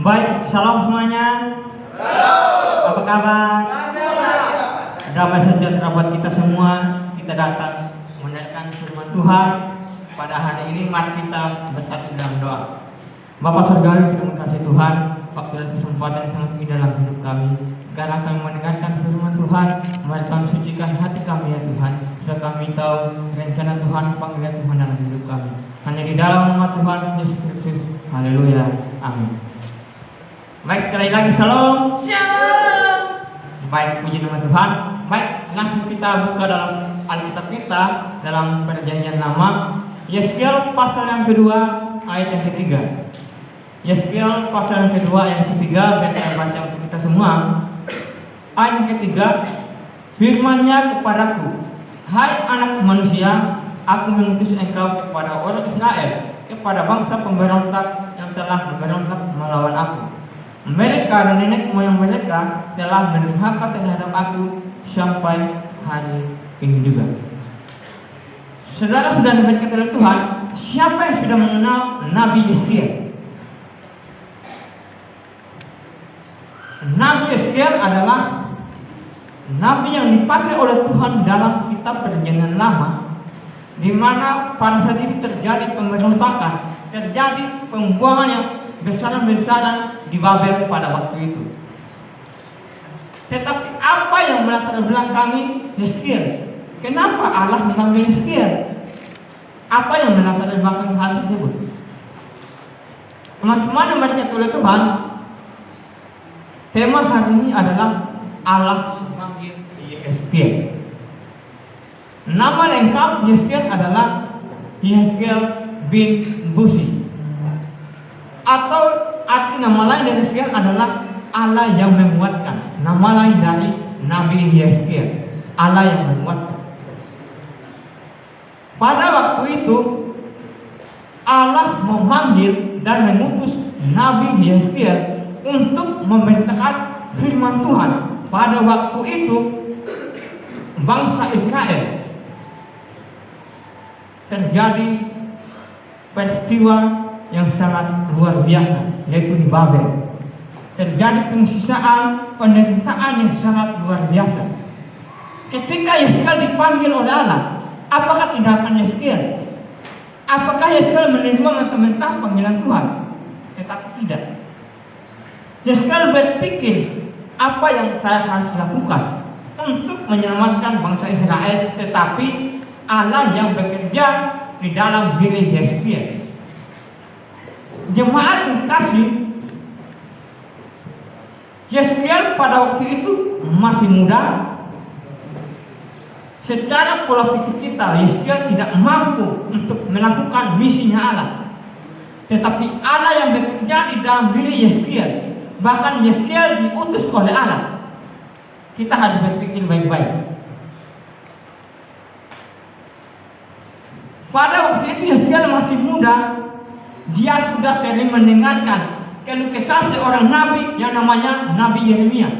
Baik, salam semuanya. Apa kabar? Damai sejahtera buat kita semua. Kita datang mendengarkan firman Tuhan. Pada hari ini mari kita bersatu dalam doa. Bapa Surgawi, terima kasih Tuhan, waktu dan kesempatan yang sangat indah dalam hidup kami. Sekarang kami mendengarkan firman Tuhan. Mari kami sucikan hati kami ya Tuhan, supaya kami tahu rencana Tuhan, panggilan Tuhan dalam hidup kami. Hanya di dalam nama Tuhan Yesus Kristus. Haleluya. Amin. Baik, sekali lagi salam. Shalom. Baik, puji nama Tuhan. Baik, langsung kita buka dalam Alkitab kita dalam Perjanjian Lama, Yeskiel pasal yang kedua ayat yang ketiga. Yeskiel pasal yang kedua ayat yang ketiga, saya baca untuk kita semua. Ayat yang ketiga, firman-Nya kepadaku, hai anak manusia, aku mengutus engkau kepada orang Israel, kepada bangsa pemberontak yang telah memberontak melawan aku. Mereka dan nenek moyang mereka telah mendurhaka terhadap aku sampai hari ini juga. Saudara sudah diberkati oleh Tuhan, siapa yang sudah mengenal Nabi Yeskiel? Nabi Yeskiel adalah nabi yang dipakai oleh Tuhan dalam kitab Perjanjian Lama, di mana pada saat itu terjadi pemberontakan, terjadi pembuangan yang besaran-besaran di Babel pada waktu itu. Tetapi apa yang melatar belakangi Yeskiel? Kenapa Allah memanggil Yeskiel? Apa yang melatar belakangi hal tersebut? Teman-teman yang berkata oleh Tuhan, tema hari ini adalah Allah memanggil Yeskiel. Nama lengkap Yeskiel adalah Yeskiel bin Buzi. Atau arti nama lain dari Yeskiel adalah Allah yang menguatkan. Nama lain dari Nabi Yeskiel, Allah yang menguatkan. Pada waktu itu Allah memanggil dan mengutus Nabi Yeskiel untuk memberitakan firman Tuhan. Pada waktu itu bangsa Israel terjadi peristiwa yang sangat luar biasa, yaitu di Babel. Terjadi penyisiaan, penderitaan yang sangat luar biasa. Ketika Yeskiel dipanggil oleh Allah, apakah tindakan Yeskiel? Apakah Yeskiel menerima mentah-mentah panggilan Tuhan? Tetapi tidak. Yeskiel berpikir, apa yang saya harus lakukan untuk menyelamatkan bangsa Israel? Tetapi Allah yang bekerja di dalam diri Yeskiel. Jemaat yang kasih, Yeskiel pada waktu itu masih muda. Secara pola pikir kita, Yeskiel tidak mampu untuk melakukan misinya Allah. Tetapi Allah yang bekerja di dalam diri Yeskiel. Bahkan Yeskiel diutus oleh Allah. Kita harus berpikir baik-baik. Pada waktu itu Yeskiel masih muda. Dia sudah sering mendengarkan keluh kesah seorang nabi yang namanya Nabi Yeremia.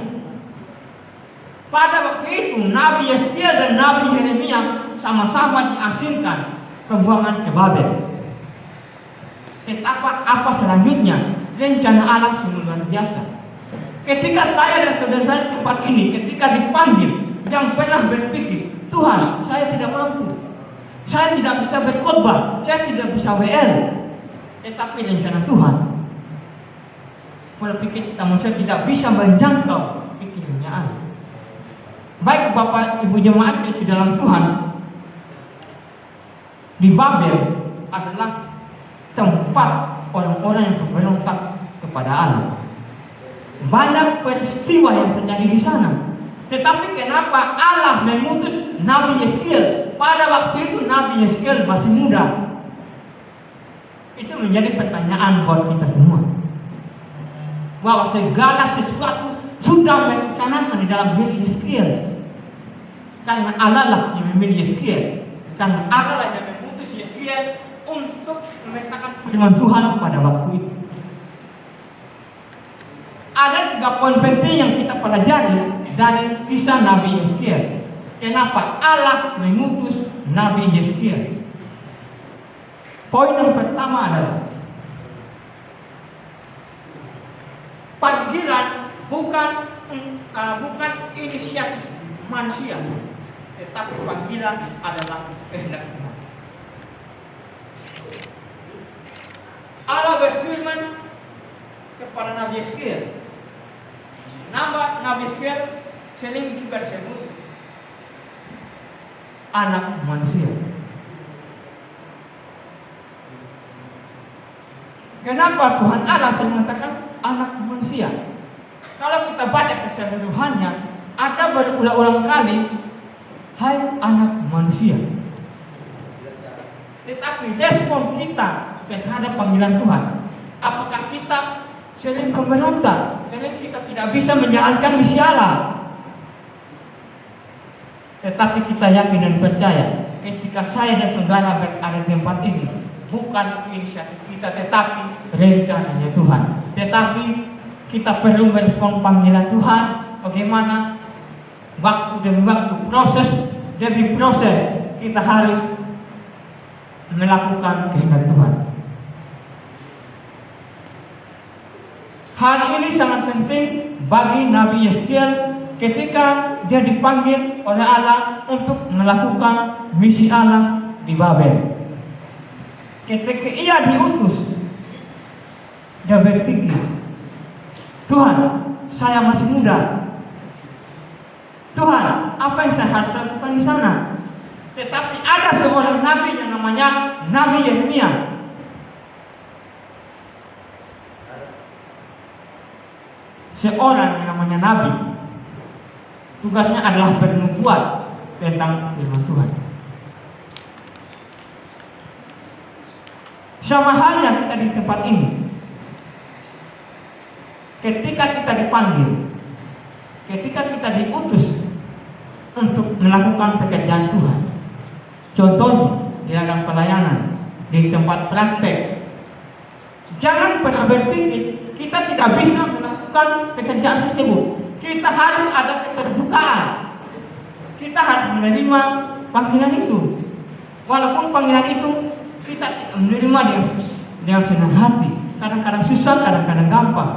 Pada waktu itu Nabi Yeskiel dan Nabi Yeremia sama-sama diasingkan pembuangan ke Babel. Tetapi apa selanjutnya? Rencana Allah sungguh luar biasa. Ketika saya dan saudara-saudara di tempat ini, ketika dipanggil, yang pernah berpikir, Tuhan, saya tidak mampu, saya tidak bisa berkhotbah, saya tidak bisa WL. Tetapi rencana Tuhan, pola pikir kita manusia tidak bisa menjangkau pikirnya Allah. Baik Bapak Ibu jemaat di dalam Tuhan, di Babel adalah tempat orang-orang yang memberontak kepada Allah. Banyak peristiwa yang terjadi di sana. Tetapi kenapa Allah mengutus Nabi Yeskiel? Pada waktu itu Nabi Yeskiel masih muda. Itu menjadi pertanyaan buat kita semua. Bahwa segala sesuatu sudah merencanakan di dalam diri Yeskiel. Karena Allah lah yang memilih Yeskiel. Karena Allah lah yang mengutus Yeskiel untuk memberitakan firman Tuhan pada waktu itu. Ada 3 poin penting yang kita pelajari dari kisah Nabi Yeskiel. Kenapa Allah mengutus Nabi Yeskiel? Poin yang pertama adalah panggilan bukan inisiatif manusia, tetapi panggilan adalah kehendak Tuhan. Allah berfirman kepada Nabi Yeskiel. Nama Nabi Yeskiel sering juga disebut anak manusia. Kenapa Tuhan Allah sering mengatakan anak manusia? Kalau kita baca keseluruhannya, ada berulang-ulang kali, hai anak manusia. Tetapi respon kita terhadap panggilan Tuhan, apakah kita sering memberontak, sering kita tidak bisa menjalankan misi Allah? Tetapi kita yakin dan percaya, ketika saya dan saudara berada di tempat ini, bukan inisiatif kita, tetapi rencananya Tuhan. Tetapi kita perlu merespon panggilan Tuhan. Bagaimana? Waktu demi waktu, proses demi proses, kita harus melakukan kehendak Tuhan. Hal ini sangat penting bagi Nabi Yeskiel ketika dia dipanggil oleh Allah untuk melakukan misi Allah di Babel. Ketika ia diutus, dia berpikir, Tuhan, saya masih muda. Tuhan, apa yang saya harus lakukan di sana? Tetapi ada seorang nabi yang namanya Nabi Yeremia. Seorang yang namanya nabi, tugasnya adalah bernubuat tentang firman Tuhan. Sama halnya kita di tempat ini. Ketika kita dipanggil, ketika kita diutus untuk melakukan pekerjaan Tuhan, contohnya di dalam pelayanan, di tempat praktek, jangan pernah berpikir kita tidak bisa melakukan pekerjaan tersebut. Kita harus ada keterbukaan. Kita harus menerima panggilan itu. Walaupun panggilan itu kita tidak menerima dengan senang hati, kadang-kadang susah, kadang-kadang gampang.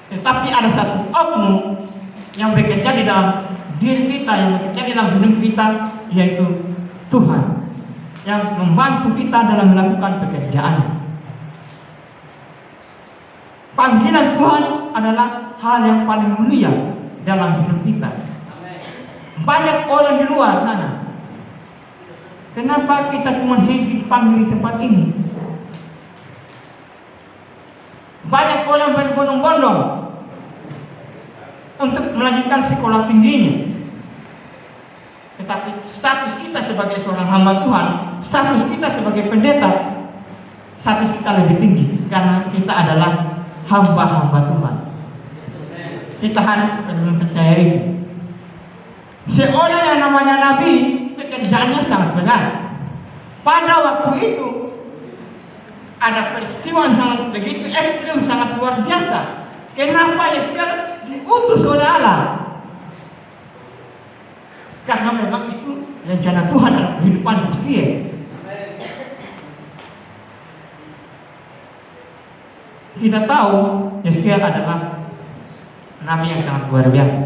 Tetapi ada satu oknum yang bekerja di dalam diri kita, yang bekerja di dalam hidup kita, yaitu Tuhan, yang membantu kita dalam melakukan pekerjaan. Panggilan Tuhan adalah hal yang paling mulia dalam hidup kita. Banyak orang di luar sana, kenapa kita cuma dipanggil di tempat ini? Banyak orang berbondong-bondong untuk melanjutkan sekolah tingginya. Tetapi status kita sebagai seorang hamba Tuhan, status kita sebagai pendeta, status kita lebih tinggi karena kita adalah hamba-hamba Tuhan. Kita harus mempercayai itu. Seorang yang namanya Nabi, pekerjaannya sangat berat. Pada waktu itu ada peristiwa yang sangat begitu ekstrim, sangat luar biasa. Kenapa Yeskiel diutus oleh Allah? Karena memang itu rencana Tuhan dalam kehidupan Yeskiel. Kita tahu Yeskiel adalah nabi yang sangat luar biasa.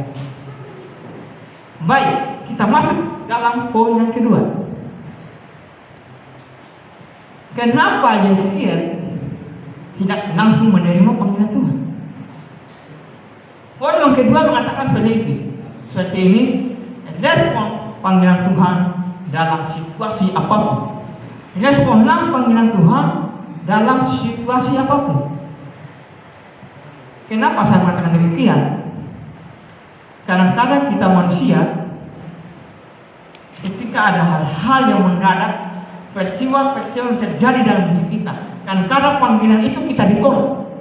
Baik, kita masuk dalam poin yang kedua. Kenapa Yeskiel tidak langsung menerima panggilan Tuhan? Poin yang kedua mengatakan seperti ini, respon panggilan Tuhan dalam situasi apapun. Responlah panggilan Tuhan dalam situasi apapun. Kenapa saya mengatakan demikian? Kadang-kadang kita manusia, ketika ada hal-hal yang mendadak, peristiwa-peristiwa yang terjadi dalam hidup kita, kadang-kadang panggilan itu kita ditolak.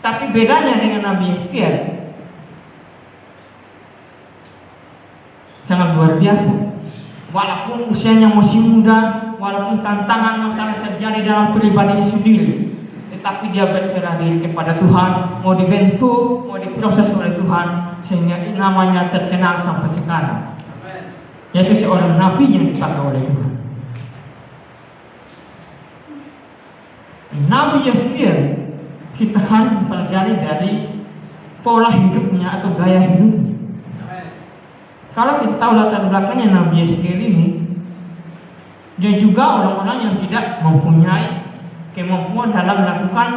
Tapi bedanya dengan Nabi Yeskiel sangat luar biasa. Walaupun usianya masih muda, walaupun tantangan masalah terjadi dalam pribadinya sendiri, tetapi dia berserah diri kepada Tuhan, mau dibentuk, mau diproses oleh Tuhan, sehingga namanya terkenal sampai sekarang. Yaitu seorang nabi yang dipakai oleh Tuhan. Nabi Yeskiel kita harus mempelajari dari pola hidupnya atau gaya hidupnya. Kalau kita tahu latar belakangnya Nabi Yeskiel ini, dia juga orang-orang yang tidak mempunyai kemampuan dalam melakukan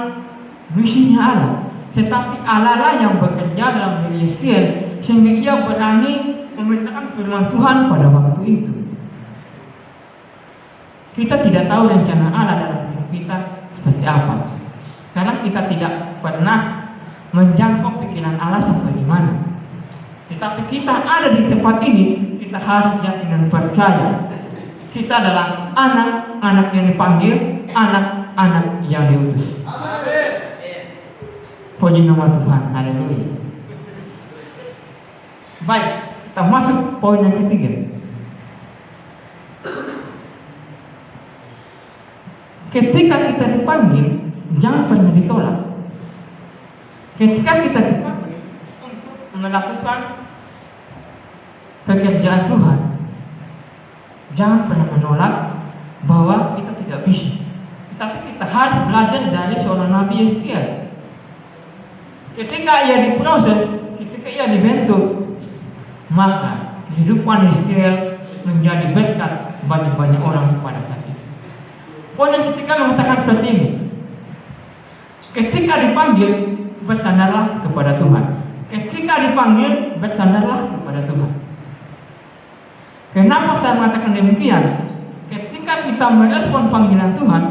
misinya Allah. Tetapi Allah lah yang bekerja dalam diri Yeskiel sehingga ia berani memberitakan firman Tuhan pada waktu itu. Kita tidak tahu rencana Allah dalam hidup kita seperti apa, karena kita tidak pernah menjangkau pikiran Allah sampai di mana. Tetapi kita ada di tempat ini, kita harus yakin dan percaya kita adalah anak-anak yang dipanggil, anak-anak yang diutus. Puji nama Tuhan, haleluya. Baik, kita masuk poin yang ketiga. Ketika kita dipanggil, jangan pernah ditolak. Ketika kita dipanggil untuk melakukan pekerjaan Tuhan, jangan pernah menolak bahwa kita tidak bisa. Tetapi kita harus belajar dari seorang Nabi Yeskiel. Ketika ia diproses, ketika ia dibentuk, maka kehidupan Yeskiel menjadi berkat bagi banyak orang pada saat itu. Poin yang ketiga mengatakan seperti ini: ketika dipanggil, bersandarlah kepada Tuhan. Ketika dipanggil, bersandarlah kepada Tuhan. Kenapa saya mengatakan demikian? Ketika kita merespon panggilan Tuhan,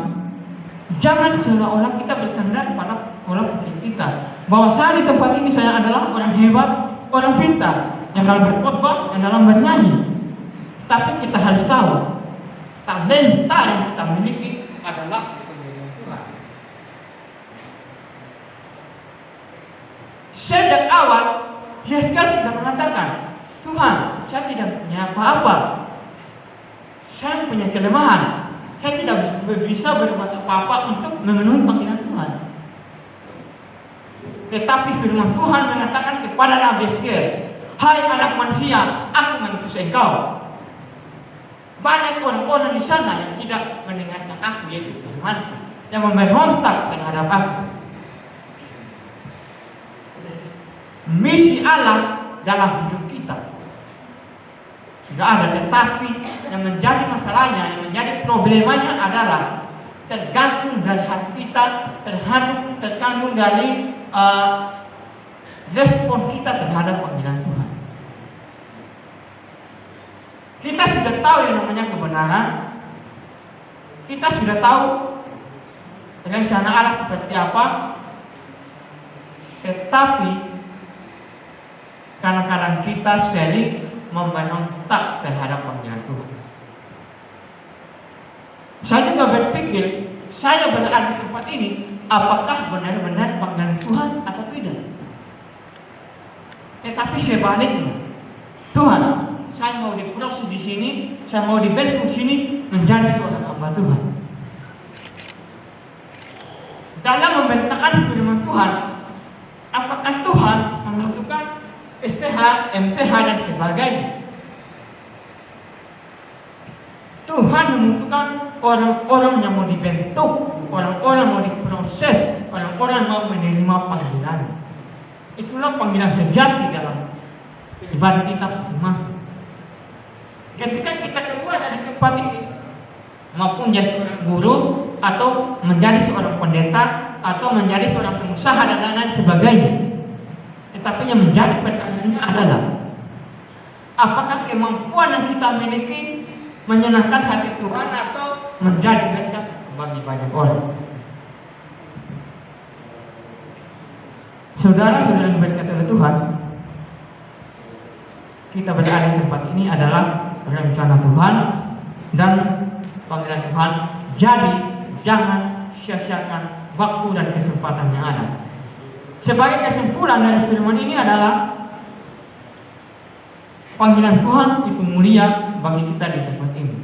jangan seolah-olah kita bersandar pada pola pikir kita bahwa saya di tempat ini saya adalah orang hebat, orang pintar, yang dalam berkhotbah, yang dalam bernyanyi. Tapi kita harus tahu talenta yang kita miliki adalah pemberian Tuhan. Sejak awal Yeskiel sudah mengatakan, Tuhan, saya tidak punya apa-apa, saya punya kelemahan, saya tidak bisa berbuat apa-apa untuk memenuhi panggilan Tuhan. Tetapi firman Tuhan mengatakan kepada Nabi Yeskiel, hai anak manusia, aku mengutus engkau. Banyak orang-orang di sana yang tidak mendengarkan aku, yaitu firman, yang memberontak terhadap aku. Misi Allah dalam hidup kita sudah ada, tetapi yang menjadi masalahnya, yang menjadi problemanya adalah tergantung dari hati kita, tergantung dari respon kita terhadap panggilan Tuhan. Kita sudah tahu yang namanya kebenaran, kita sudah tahu rencana Allah seperti apa, tetapi kadang-kadang kita sering memberontak terhadap panggilan Tuhan. Saya juga berpikir, saya berada di tempat ini, apakah benar-benar panggilan Tuhan atau tidak? Tetapi sebaliknya, Tuhan, saya mau diproses di sini, saya mau dibentuk di sini menjadi seorang hamba Tuhan. Dalam membentakkan firman Tuhan, apakah Tuhan membutuhkan STH, MTH dan sebagainya? Tuhan membutuhkan orang-orang yang mau dibentuk, orang-orang mau diproses, orang-orang mau menerima panggilan. Itulah panggilan sejati dalam ibadah kita masing-masing. Ketika kita keluar dari tempat ini, maupun menjadi seorang guru, atau menjadi seorang pendeta, atau menjadi seorang pengusaha dan lain-lain sebagainya, tetapi yang menjadi pertanyaannya adalah, apakah kemampuan yang kita miliki menyenangkan hati Tuhan atau menjadi berkat bagi banyak orang? Saudara-saudara yang berkata oleh Tuhan, kita berada di tempat ini adalah rencana Tuhan dan panggilan Tuhan. Jadi jangan sia-siakan waktu dan kesempatan yang ada. Sebagai kesimpulan dari firman ini adalah panggilan Tuhan itu mulia bagi kita di tempat ini.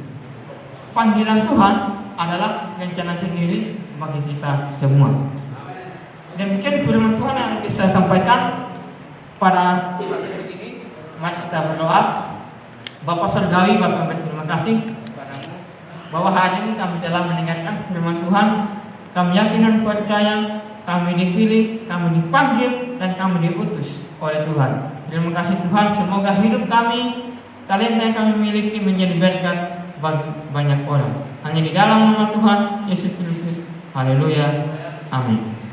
Panggilan Tuhan adalah rencana sendiri bagi kita semua. Demikian firman Tuhan yang bisa saya sampaikan pada hari ini. Mari kita berdoa. Bapa Surgawi, Bapa berterima kasih kepadamu bahwa hari ini kami telah mendengarkan firman Tuhan. Kami yakin dan percaya kami dipilih, kami dipanggil, dan kami diutus oleh Tuhan. Terima kasih Tuhan, semoga hidup kami, talenta yang kami miliki menjadi berkat bagi banyak orang. Hanya di dalam nama Tuhan Yesus Kristus. Haleluya. Amin.